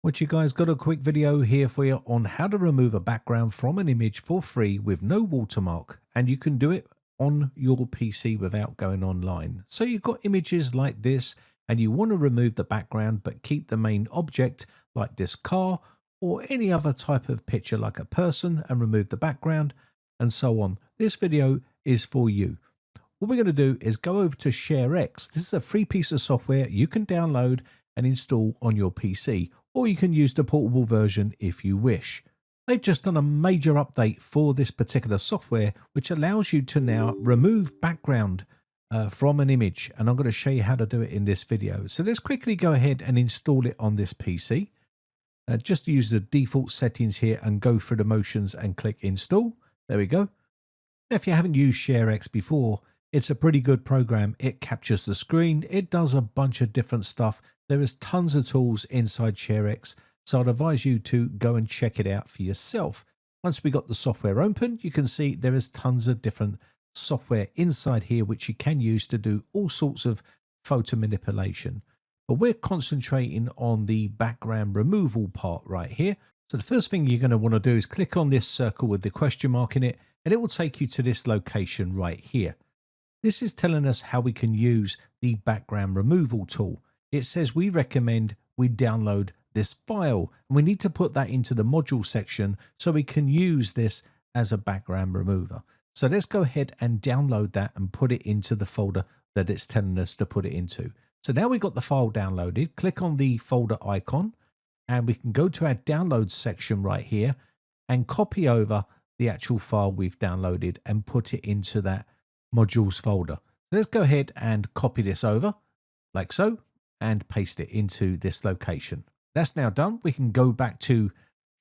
What you guys, got a quick video here for you on how to remove a background from an image for free with no watermark, and you can do it on your PC without going online. So you've got images like this and you want to remove the background but keep the main object like this car or any other type of picture like a person and remove the background and so on. This video is for you. What we're going to do is go over to ShareX. This is a free piece of software you can download and install on your PC, or you can use the portable version if you wish. They've just done a major update for this particular software, which allows you to now remove background from an image, and I'm going to show you how to do it in this video. So let's quickly go ahead and install it on this PC. Just use the default settings here and go through the motions and click install. There we go. Now, if you haven't used ShareX before, it's a pretty good program. It captures the screen. It does a bunch of different stuff. There is tons of tools inside ShareX, so I'd advise you to go and check it out for yourself. Once we got the software open, you can see there is tons of different software inside here which you can use to do all sorts of photo manipulation. But we're concentrating on the background removal part right here. So the first thing you're going to want to do is click on this circle with the question mark in it, and it will take you to this location right here. This is telling us how we can use the background removal tool. It says we recommend we download this file, and we need to put that into the module section so we can use this as a background remover. So let's go ahead and download that and put it into the folder that it's telling us to put it into. So now we've got the file downloaded. Click on the folder icon and we can go to our downloads section right here and copy over the actual file we've downloaded and put it into that modules folder. Let's go ahead and copy this over like so and paste it into this location. That's now done. We can go back to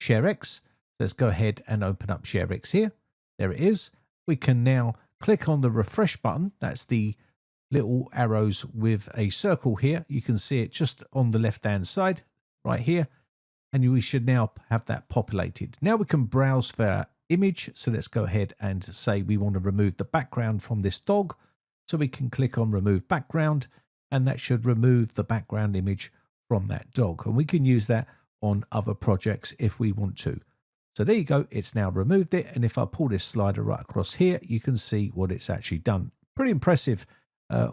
ShareX. Let's go ahead and open up ShareX here. There it is. We can now click on the refresh button. That's the little arrows with a circle here. You can see it just on the left hand side right here, and we should now have that populated. Now we can browse for our image. So let's go ahead and say we want to remove the background from this dog. So we can click on remove background, and that should remove the background image from that dog. And we can use that on other projects if we want to. So there you go. It's now removed it. And if I pull this slider right across here, you can see what it's actually done. Pretty impressive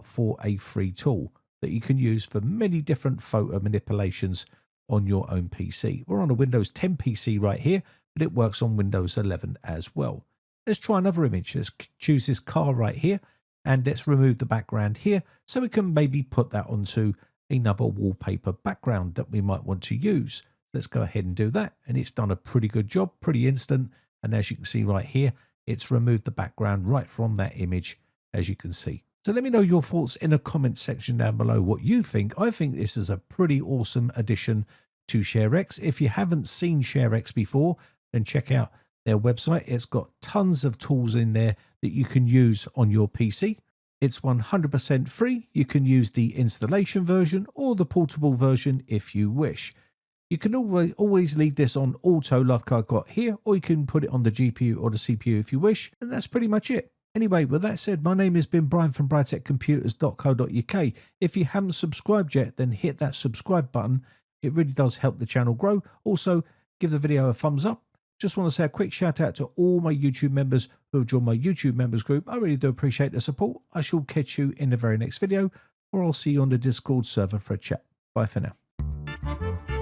for a free tool that you can use for many different photo manipulations on your own PC. We're on a Windows 10 PC right here, but it works on Windows 11 as well. Let's try another image. Let's choose this car right here, and let's remove the background here so we can maybe put that onto another wallpaper background that we might want to use. Let's go ahead and do that, and it's done a pretty good job, pretty instant. And as you can see right here, it's removed the background right from that image, as you can see. So let me know your thoughts in the comment section down below what you think. I think this is a pretty awesome addition to ShareX. If you haven't seen ShareX before, then check out their website. It's got tons of tools in there that you can use on your PC. It's 100% free. You can use the installation version or the portable version if you wish. You can always leave this on auto like I've got here, or you can put it on the GPU or the CPU if you wish. And that's pretty much it. Anyway, with that said, my name has been Brian from briteccomputers.co.uk. If you haven't subscribed yet, then hit that subscribe button. It really does help the channel grow. Also, give the video a thumbs up. Just want to say a quick shout out to all my YouTube members who have joined my YouTube members group. I really do appreciate the support. I shall catch you in the very next video, or I'll see you on the Discord server for a chat. Bye for now.